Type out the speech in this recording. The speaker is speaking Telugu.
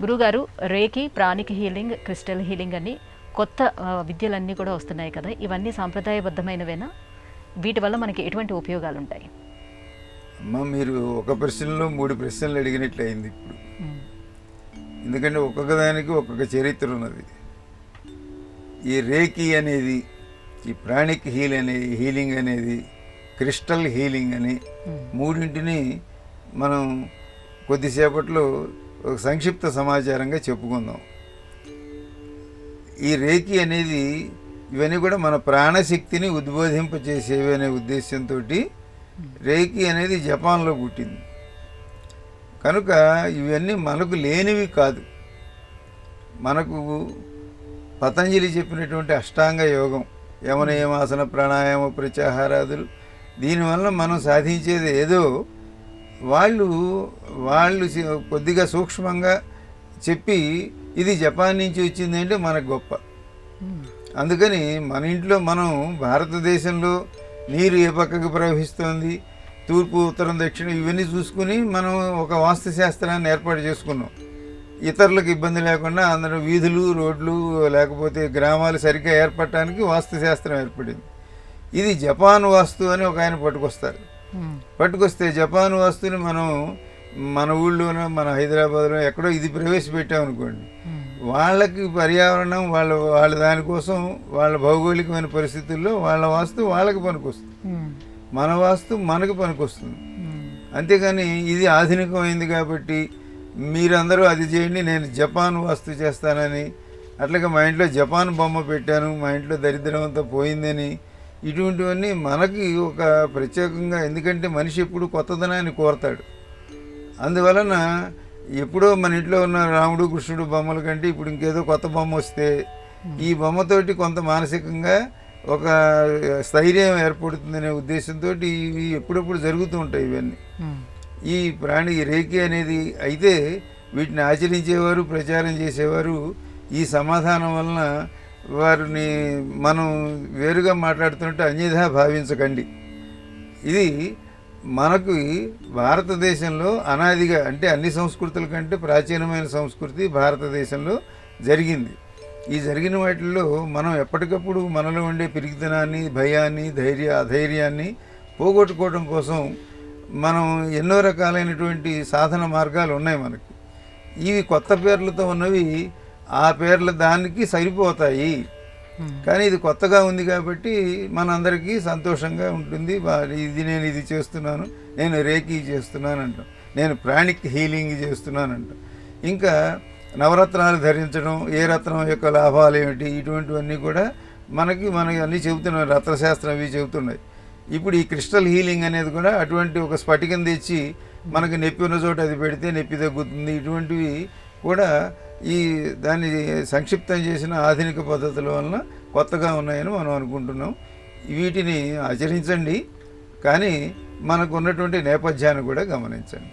గురుగారు, రేకి, ప్రాణిక్ హీలింగ్, క్రిస్టల్ హీలింగ్ అని కొత్త విద్యలన్నీ కూడా వస్తున్నాయి కదా, ఇవన్నీ సాంప్రదాయబద్ధమైనవేనా? వీటి వల్ల మనకి ఎటువంటి ఉపయోగాలు ఉంటాయి? అమ్మ, మీరు ఒక ప్రశ్నలో 3 ప్రశ్నలు అడిగినట్లయింది ఇప్పుడు. ఎందుకంటే ఒక్కొక్క దానికి ఒక్కొక్క చరిత్ర ఉన్నది. ఈ రేకి అనేది, ఈ ప్రాణిక్ హీలింగ్ అనేది, క్రిస్టల్ హీలింగ్ అని మూడింటిని మనం కొద్దిసేపట్లో ఒక సంక్షిప్త సమాచారంగా చెప్పుకుందాం. ఈ రేకి అనేది ఇవన్నీ కూడా మన ప్రాణశక్తిని ఉద్బోధింపచేసేవి అనే ఉద్దేశంతో రేకి అనేది జపాన్లో పుట్టింది కనుక ఇవన్నీ మనకు లేనివి కాదు. మనకు పతంజలి చెప్పినటువంటి అష్టాంగ యోగం, యమనియమాసన ప్రాణాయామ ప్రత్యాహారాదులు, దీనివల్ల మనం సాధించేది ఏదో వాళ్ళు కొద్దిగా సూక్ష్మంగా చెప్పి ఇది జపాన్ నుంచి వచ్చింది అంటే మనకు గొప్ప. అందుకని మన ఇంట్లో మనం భారతదేశంలో నీరు ఏ పక్కకి ప్రవహిస్తోంది, తూర్పు ఉత్తరం దక్షిణం ఇవన్నీ చూసుకుని మనం ఒక వాస్తుశాస్త్రాన్ని ఏర్పాటు చేసుకున్నాం. ఇతరులకు ఇబ్బంది లేకుండా అందరూ వీధులు, రోడ్లు లేకపోతే గ్రామాలు సరిగ్గా ఏర్పడటానికి వాస్తుశాస్త్రం ఏర్పడింది. ఇది జపాన్ వాస్తు అని ఒక ఆయన పట్టుకొస్తే జపాన్ వాస్తుని మనం మన ఊళ్ళోనో మన హైదరాబాద్లో ఎక్కడో ఇది ప్రవేశపెట్టామనుకోండి, వాళ్ళకి పర్యావరణం వాళ్ళ దానికోసం వాళ్ళ భౌగోళికమైన పరిస్థితుల్లో వాళ్ళ వాస్తు వాళ్ళకి పనికొస్తుంది, మన వాస్తు మనకు పనికొస్తుంది. అంతేగాని ఇది ఆధునికమైంది కాబట్టి మీరందరూ అది చేయండి, నేను జపాన్ వాస్తు చేస్తానని, అట్లాగే మా ఇంట్లో జపాన్ బొమ్మ పెట్టాను, మా ఇంట్లో దరిద్రం అంతా పోయిందని, ఇటువంటివన్నీ మనకి ఒక ప్రత్యేకంగా. ఎందుకంటే మనిషి ఎప్పుడు కొత్తదనాన్ని కోరతాడు. అందువలన ఎప్పుడో మన ఇంట్లో ఉన్న రాముడు కృష్ణుడు బొమ్మల కంటే ఇప్పుడు ఇంకేదో కొత్త బొమ్మ వస్తే ఈ బొమ్మతోటి కొంత మానసికంగా ఒక స్థైర్యం ఏర్పడుతుందనే ఉద్దేశంతో ఇవి ఎప్పుడెప్పుడు జరుగుతూ ఉంటాయి ఇవన్నీ. ఈ రేకి అనేది అయితే వీటిని ఆచరించేవారు, ప్రచారం చేసేవారు ఈ సమాధానం వలన వారిని మనం వేరుగా మాట్లాడుతుంటే అన్యథా భావించకండి. ఇది మనకు భారతదేశంలో అనాదిగా, అంటే అన్ని సంస్కృతుల కంటే ప్రాచీనమైన సంస్కృతి భారతదేశంలో జరిగింది. ఈ జరిగిన వాటిల్లో మనం ఎప్పటికప్పుడు మనలో ఉండే పిరికితనాన్ని, భయాన్ని, అధైర్యాన్ని పోగొట్టుకోవడం కోసం మనం ఎన్నో రకాలైనటువంటి సాధన మార్గాలు ఉన్నాయి మనకి. ఇవి కొత్త పేర్లతో ఉన్నవి ఆ పేర్ల దానికి సరిపోతాయి. కానీ ఇది కొత్తగా ఉంది కాబట్టి మనందరికీ సంతోషంగా ఉంటుంది. నేను ఇది చేస్తున్నాను, నేను రేకి చేస్తున్నాను అంటాం, నేను ప్రాణిక్ హీలింగ్ చేస్తున్నాను అంటాం. ఇంకా నవరత్నాలు ధరించడం, ఏ రత్నం యొక్క లాభాలు ఏమిటి, ఇటువంటివన్నీ కూడా మనకి అన్నీ చెబుతున్నాయి, రత్నశాస్త్రం అవి చెబుతున్నాయి. ఇప్పుడు ఈ క్రిస్టల్ హీలింగ్ అనేది కూడా అటువంటి ఒక స్ఫటికం తెచ్చి మనకి నొప్పి ఉన్న చోట అది పెడితే నొప్పి తగ్గుతుంది. ఇటువంటివి కూడా దాన్ని సంక్షిప్తం చేసిన ఆధునిక పద్ధతుల వలన కొత్తగా ఉన్నాయని మనం అనుకుంటున్నాం. వీటిని ఆచరించండి, కానీ మనకు ఉన్నటువంటి నేపథ్యాన్ని కూడా గమనించండి.